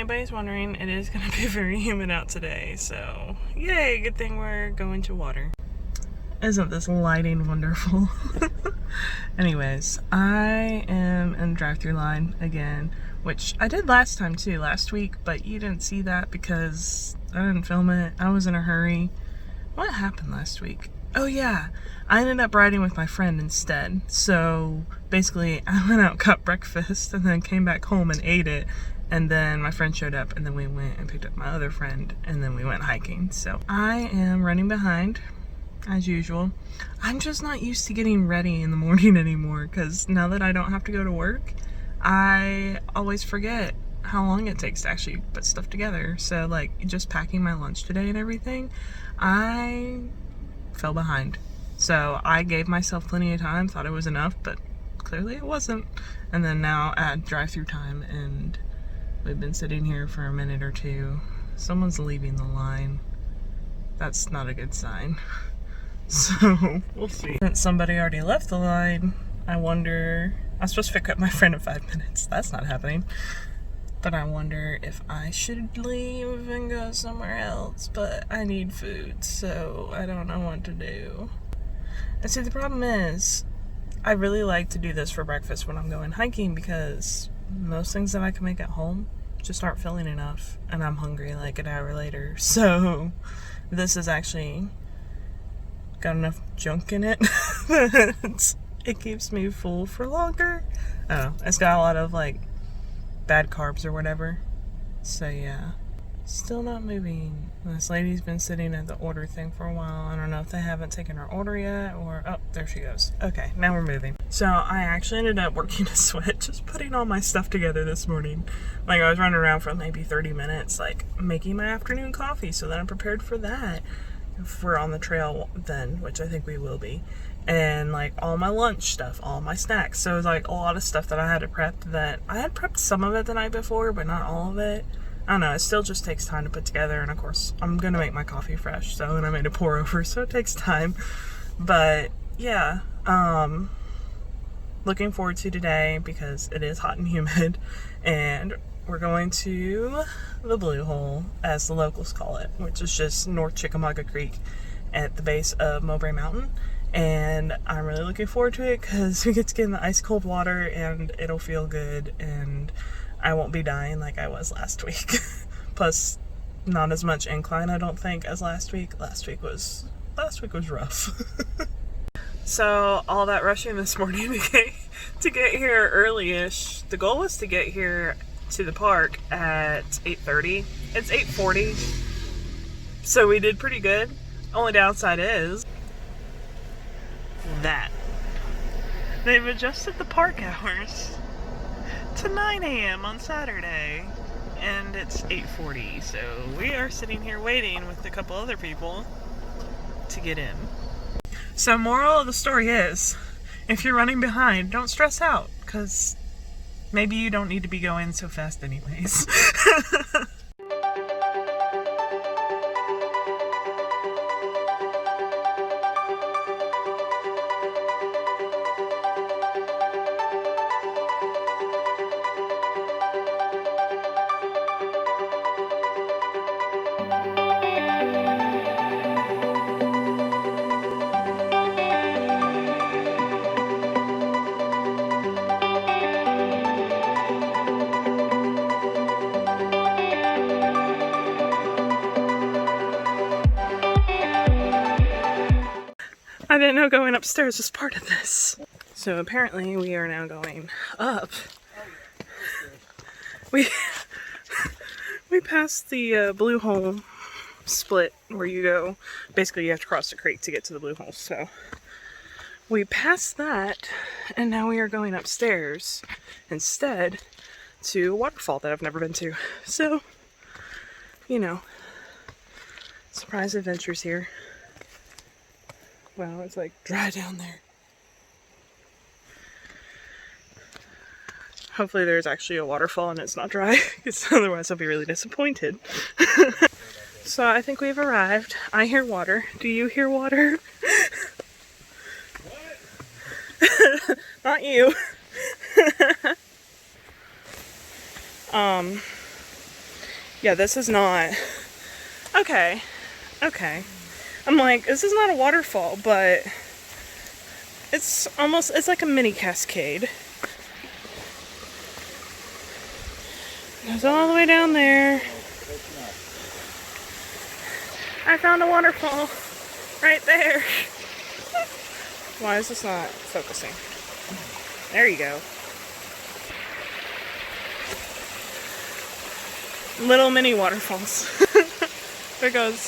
anybody's wondering, it is going to be very humid out today, so yay, good thing we're going to water. Isn't this lighting wonderful? Anyways, I am in the drive-thru line again, which I did last time too, last week, but you didn't see that because I didn't film it. I was in a hurry. What happened last week? Oh yeah, I ended up riding with my friend instead. So basically, I went out, got breakfast, and then came back home and ate it. And then my friend showed up, and then we went and picked up my other friend, and then we went hiking. So I am running behind, as usual. I'm just not used to getting ready in the morning anymore, because now that I don't have to go to work, I always forget how long it takes to actually put stuff together. So like, just packing my lunch today and everything, I fell behind. So I gave myself plenty of time, thought it was enough, but clearly it wasn't. And then now at drive-thru time, and we've been sitting here for a minute or two. Someone's leaving the line. That's not a good sign. So we'll see. Since somebody already left the line, I wonder, I'm supposed to pick up my friend in 5 minutes. That's not happening. But I wonder if I should leave and go somewhere else, but I need food, so I don't know what to do. And see, the problem is, I really like to do this for breakfast when I'm going hiking, because most things that I can make at home just aren't filling enough, and I'm hungry like an hour later. So this has actually got enough junk in it that it keeps me full for longer. Oh, it's got a lot of like bad carbs or whatever. So yeah, still not moving. This lady's been sitting at the order thing for a while. I don't know if they haven't taken her order yet, or oh, there she goes. Okay, now we're moving. So I actually ended up working a sweat just putting all my stuff together this morning. Like, I was running around for maybe 30 minutes, like making my afternoon coffee so that I'm prepared for that if we're on the trail then, which I think we will be. And like all my lunch stuff, all my snacks. So it was like a lot of stuff that I had to prep, that I had prepped some of it the night before, but not all of it. I don't know, it still just takes time to put together. And of course, I'm gonna make my coffee fresh, so, and I made a pour over, so it takes time. But yeah, looking forward to today because it is hot and humid, and we're going to the Blue Hole, as the locals call it, which is just North Chickamauga Creek at the base of Mowbray Mountain. And I'm really looking forward to it because we get to get in the ice cold water and it'll feel good, and I won't be dying like I was last week. Plus, not as much incline, I don't think, as last week. Last week was rough. So all that rushing this morning to get here early-ish. The goal was to get here to the park at 8:30. It's 8:40, so we did pretty good. Only downside is that they've adjusted the park hours to 9 a.m. on Saturday, and it's 8:40, so we are sitting here waiting with a couple other people to get in. So moral of the story is, if you're running behind, don't stress out, because maybe you don't need to be going so fast anyways. I didn't know going upstairs was part of this. So apparently we are now going up. We passed the Blue Hole split where you go. Basically you have to cross the creek to get to the Blue Hole. So we passed that, and now we are going upstairs instead to a waterfall that I've never been to. So, you know, surprise adventures here. Wow, it's like dry down there. Hopefully there's actually a waterfall and it's not dry, because otherwise I'll be really disappointed. So I think we've arrived. I hear water. Do you hear water? What? Not you. Yeah, this is not... Okay. Okay. I'm like, this is not a waterfall, but it's almost, it's like a mini cascade. It goes all the way down there. I found a waterfall right there. Why is this not focusing? There you go. Little mini waterfalls. It goes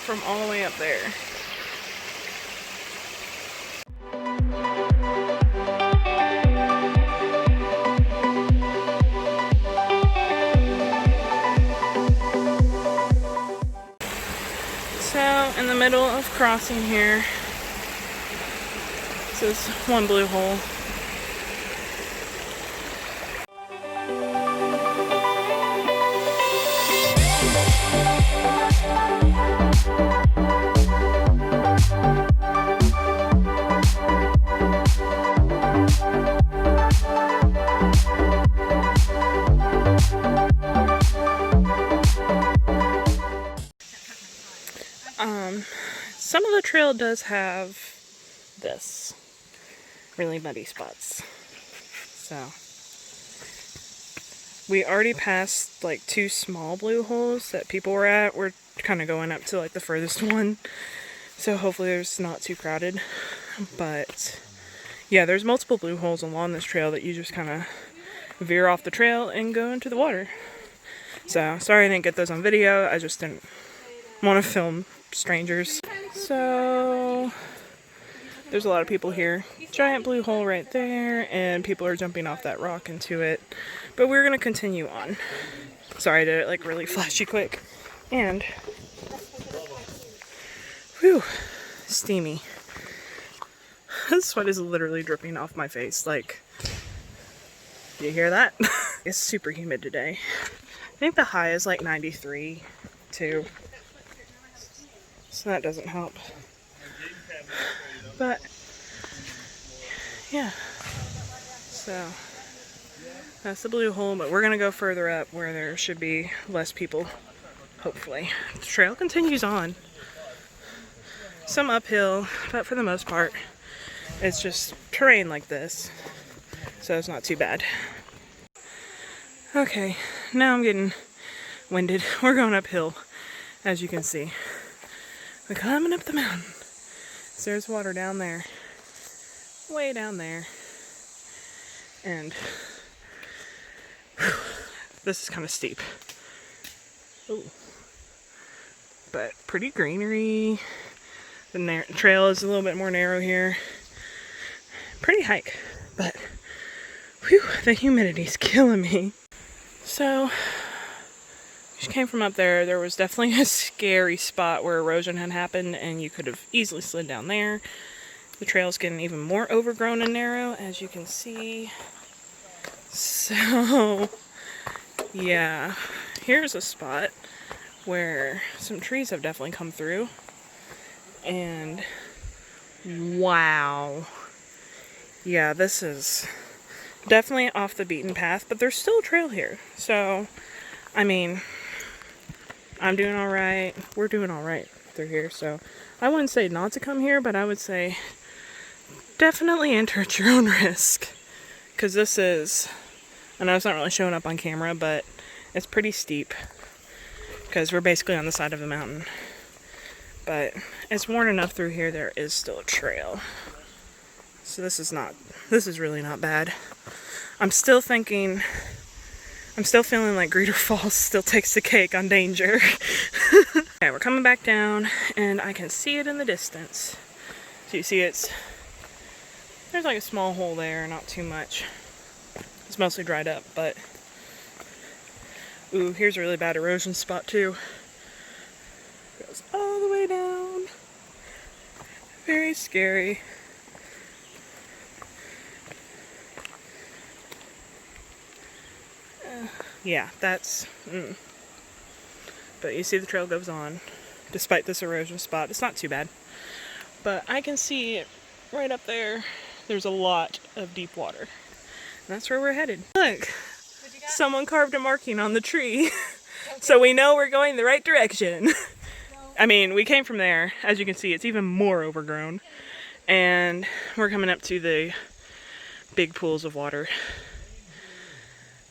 from all the way up there. So, in the middle of crossing here, this is one blue hole. Some of the trail does have this really muddy spots. So we already passed like 2 small blue holes that people were at. We're kind of going up to like the furthest one. So hopefully there's not too crowded. But yeah, there's multiple blue holes along this trail that you just kind of veer off the trail and go into the water. So sorry I didn't get those on video. I just didn't want to film strangers. So there's a lot of people here. Giant blue hole right there, and people are jumping off that rock into it. But we're gonna continue on. Sorry, I did it like really flashy quick. And whew, steamy. The sweat is literally dripping off my face. Like, do you hear that? It's super humid today. I think the high is like 93 too. So that doesn't help. But yeah. So that's the blue hole, but we're gonna go further up where there should be less people, hopefully. The trail continues on. Some uphill, but for the most part, it's just terrain like this. So it's not too bad. Okay, now I'm getting winded. We're going uphill, as you can see. We're climbing up the mountain. So there's water down there. Way down there. And whew, this is kind of steep. Ooh. But pretty greenery. The trail is a little bit more narrow here. Pretty hike, but whew, the humidity's killing me. So, just came from up there. There was definitely a scary spot where erosion had happened, and you could have easily slid down there. The trail's getting even more overgrown and narrow, as you can see. So, yeah, here's a spot where some trees have definitely come through. And wow. Yeah, this is definitely off the beaten path, but there's still a trail here. So, I mean, I'm doing all right. We're doing all right through here. So, I wouldn't say not to come here, but I would say definitely enter at your own risk. Because this is, I know it's not really showing up on camera, but it's pretty steep. Because we're basically on the side of the mountain. But it's worn enough through here, there is still a trail. So this is really not bad. I'm still feeling like Greeter Falls still takes the cake on danger. Okay, we're coming back down, and I can see it in the distance. So you see there's like a small hole there, not too much. It's mostly dried up, but ooh, here's a really bad erosion spot too. It goes all the way down. Very scary. Yeah, that's... But you see the trail goes on, despite this erosion spot. It's not too bad. But I can see it right up there. There's a lot of deep water. And that's where we're headed. Look, someone carved a marking on the tree. So we know we're going the right direction. I mean, we came from there. As you can see, it's even more overgrown. And we're coming up to the big pools of water.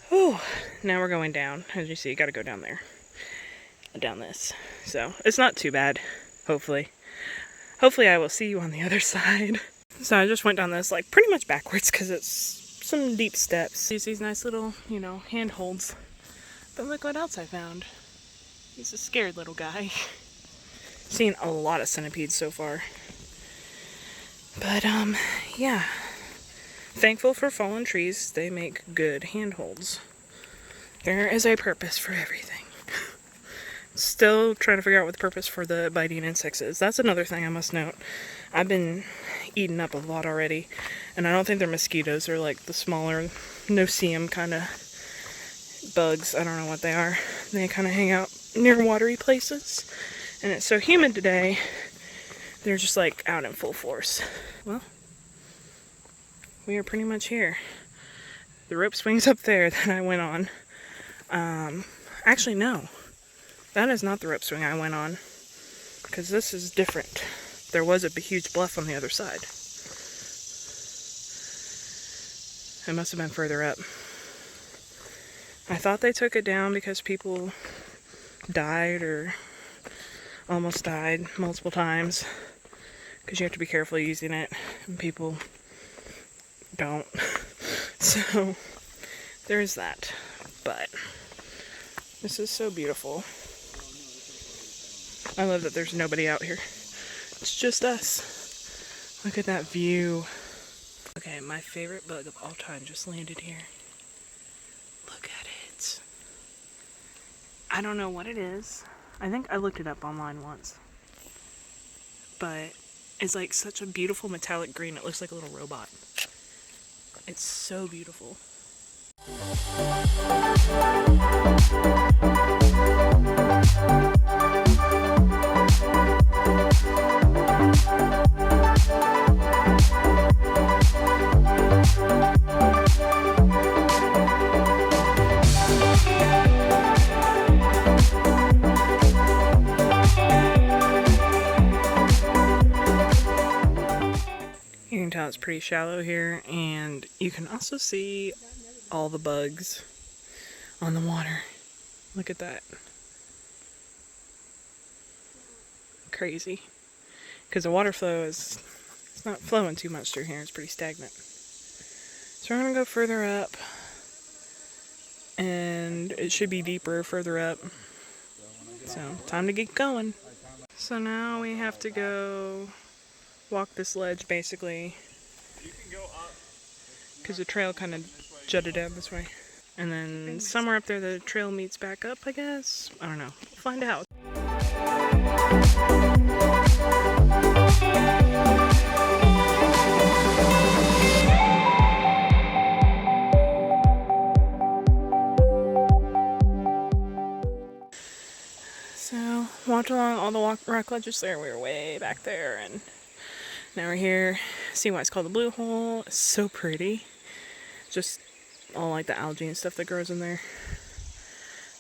Whew. Now we're going down. As you see, you gotta go down there. Down this. So it's not too bad, hopefully. Hopefully I will see you on the other side. So I just went down this like pretty much backwards because it's some deep steps. Use these nice little, you know, handholds. But look what else I found. He's a scared little guy. Seen a lot of centipedes so far. But yeah. Thankful for fallen trees. They make good handholds. There is a purpose for everything. Still trying to figure out what the purpose for the biting insects is. That's another thing I must note. I've been eating up a lot already, and I don't think they're mosquitoes. They're like the smaller no-see-em kind of bugs. I don't know what they are. They kind of hang out near watery places, and it's so humid today, they're just like out in full force. Well, we are pretty much here. The rope swing's up there that I went on. Actually, no. That is not the rope swing I went on, because this is different. There was a huge bluff on the other side. It must have been further up. I thought they took it down because people died or almost died multiple times, because you have to be careful using it, and people don't. So there's that. But this is so beautiful. I love that there's nobody out here. It's just us. Look at that view. Okay, my favorite bug of all time just landed here. Look at it. I don't know what it is. I think I looked it up online once. But it's like such a beautiful metallic green. It looks like a little robot. It's so beautiful. You can tell it's pretty shallow here, and you can also see all the bugs on the water. Look at that. Crazy. Because the water flow is, it's not flowing too much through here. It's pretty stagnant. So we're going to go further up. And it should be deeper further up. So, time to get going. So now we have to go walk this ledge, basically. Because the trail kind of jutted down this way. And then somewhere up there the trail meets back up, I guess. I don't know. We'll find out. So, walked along all the rock ledges there. We were way back there, and now we're here. See why it's called the Blue Hole. It's so pretty. Just all like the algae and stuff that grows in there.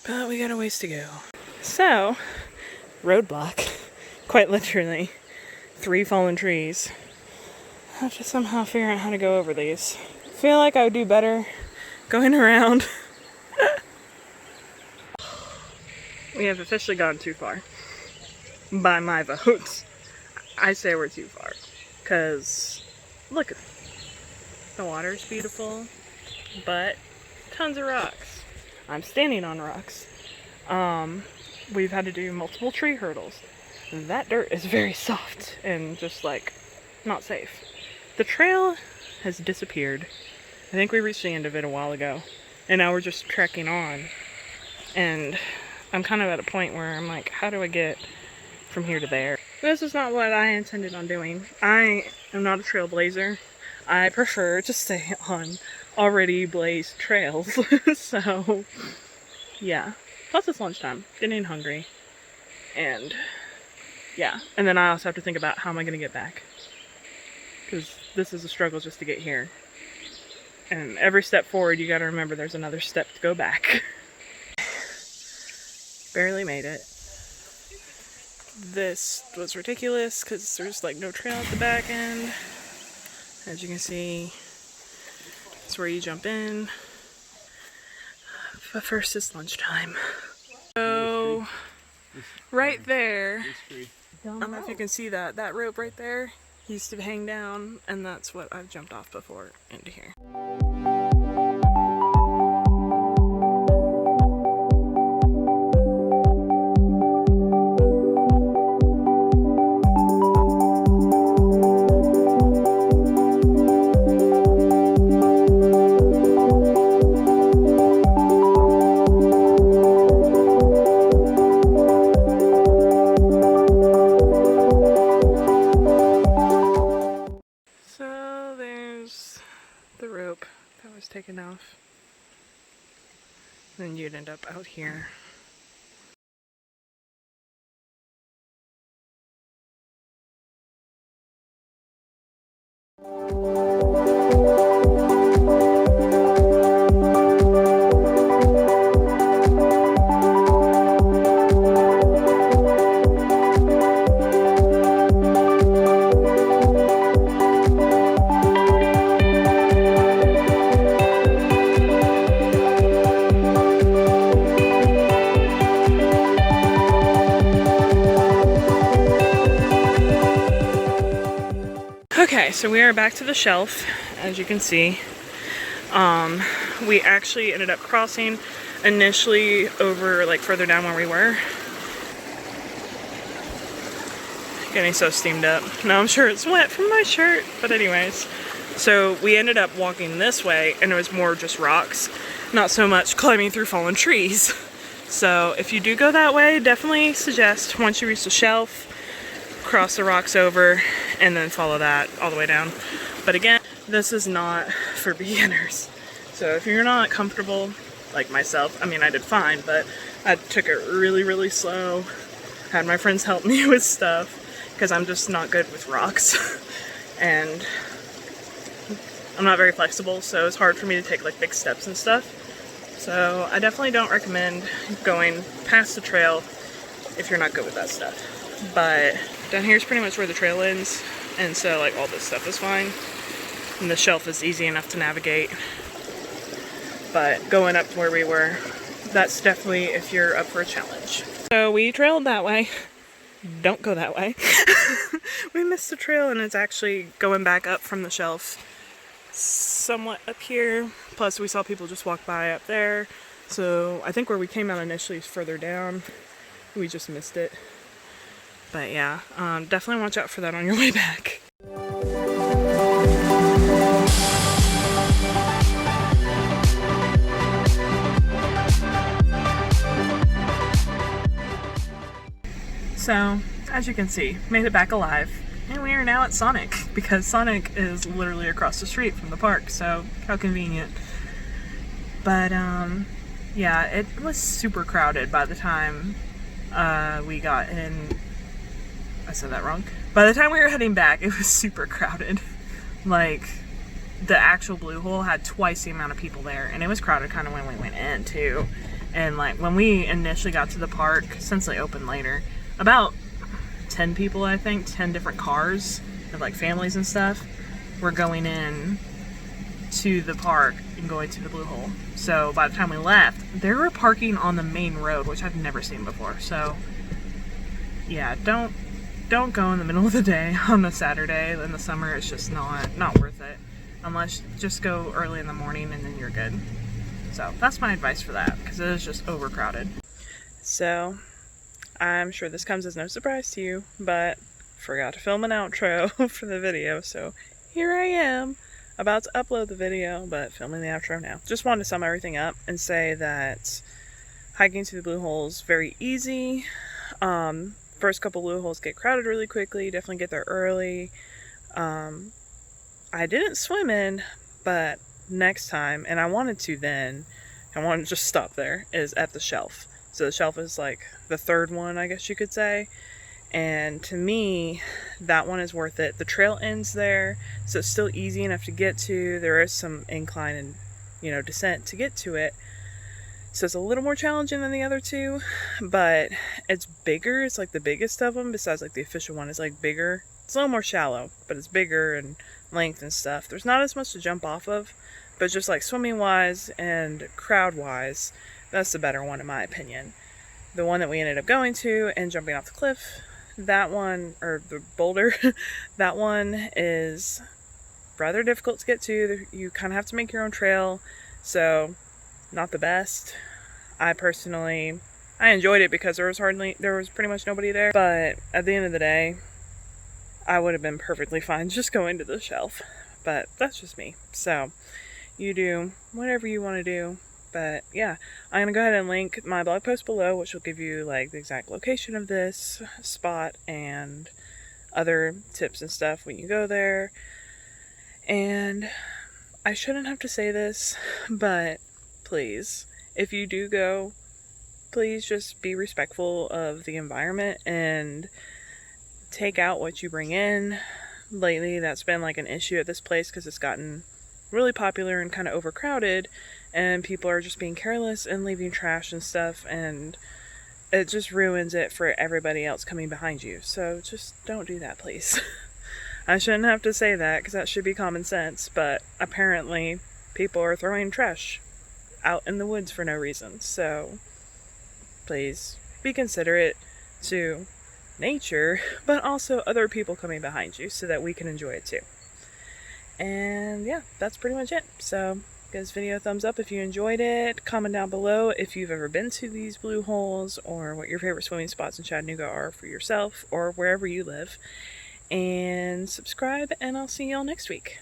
But we got a ways to go. So, roadblock. Quite literally. 3 fallen trees. I have to somehow figure out how to go over these. I feel like I would do better going around. We have officially gone too far. By my vote. I say we're too far. Because, look, the water's beautiful, but tons of rocks. I'm standing on rocks. We've had to do multiple tree hurdles. That dirt is very soft and just like not safe. The trail has disappeared. I think we reached the end of it a while ago, and now we're just trekking on. And I'm kind of at a point where I'm like, how do I get from here to there? This is not what I intended on doing. I am not a trailblazer. I prefer to stay on already blazed trails. So, yeah. Plus it's lunchtime. Getting hungry. And, yeah. And then I also have to think about how am I going to get back. Because this is a struggle just to get here. And every step forward, you got to remember there's another step to go back. Barely made it. This was ridiculous because there's like no trail at the back end. As you can see, it's where you jump in. But first it's lunchtime. So, right there, I don't know if you can see that. That rope right there used to hang down, and that's what I've jumped off before into here. The rope that was taken off. Then you'd end up out here. Okay, so we are back to the shelf, as you can see. We actually ended up crossing initially over, like, further down where we were. Getting so steamed up. Now I'm sure it's wet from my shirt, but anyways. So we ended up walking this way, and it was more just rocks, not so much climbing through fallen trees. So if you do go that way, definitely suggest once you reach the shelf, cross the rocks over, and then follow that all the way down. But again, this is not for beginners. So if you're not comfortable, like myself, I mean, I did fine, but I took it really, really slow. Had my friends help me with stuff, because I'm just not good with rocks. And I'm not very flexible, so it's hard for me to take like big steps and stuff. So I definitely don't recommend going past the trail if you're not good with that stuff. But down here is pretty much where the trail ends, and so like all this stuff is fine. And the shelf is easy enough to navigate. But going up to where we were, that's definitely if you're up for a challenge. So we trailed that way. Don't go that way. We missed the trail, and it's actually going back up from the shelf somewhat up here. Plus we saw people just walk by up there. So I think where we came out initially is further down. We just missed it. But yeah, definitely watch out for that on your way back. So, as you can see, made it back alive. And we are now at Sonic, because Sonic is literally across the street from the park, so how convenient. But, yeah, it was super crowded by the time we got in. I said that wrong. By the time we were heading back, it was super crowded. Like, the actual Blue Hole had twice the amount of people there, and it was crowded kind of when we went in, too. And, like, when we initially got to the park, since they opened later, about 10 people, I think, 10 different cars of like families and stuff were going in to the park and going to the Blue Hole. So by the time we left, they were parking on the main road, which I've never seen before. So yeah, don't go in the middle of the day on a Saturday in the summer. It's just not worth it, unless just go early in the morning and then you're good. So that's my advice for that, because it is just overcrowded. So I'm sure this comes as no surprise to you, but forgot to film an outro for the video, so here I am, about to upload the video, but filming the outro now. Just wanted to sum everything up and say that hiking to the Blue Hole is very easy. First couple Blue Holes get crowded really quickly, definitely get there early. I didn't swim in, but next time, and I wanted to then, I wanted to just stop there, is at the shelf. So the shelf is like the third one, I guess you could say. And to me, that one is worth it. The trail ends there, so it's still easy enough to get to. There is some incline and, descent to get to it. So it's a little more challenging than the other two, but it's bigger. It's like the biggest of them, besides like the official one is like bigger. It's a little more shallow, but it's bigger and length and stuff. There's not as much to jump off of, but just like swimming wise and crowd wise, that's the better one in my opinion. The one that we ended up going to and jumping off the cliff, that one, or the boulder, that one is rather difficult to get to. You kind of have to make your own trail, so not the best. I enjoyed it because there was pretty much nobody there, but at the end of the day, I would have been perfectly fine just going to the shelf, but that's just me. So you do whatever you want to do. But yeah, I'm going to go ahead and link my blog post below, which will give you like the exact location of this spot and other tips and stuff when you go there. And I shouldn't have to say this, but please, if you do go, please just be respectful of the environment and take out what you bring in. Lately, that's been like an issue at this place because it's gotten really popular and kind of overcrowded, and people are just being careless and leaving trash and stuff, and it just ruins it for everybody else coming behind you. So just don't do that, please. I shouldn't have to say that because that should be common sense, but apparently people are throwing trash out in the woods for no reason. So please be considerate to nature, but also other people coming behind you so that we can enjoy it too. And yeah, that's pretty much it. So give this video a thumbs up if you enjoyed it. Comment down below if you've ever been to these blue holes, or what your favorite swimming spots in Chattanooga are for yourself or wherever you live. And subscribe, and I'll see y'all next week.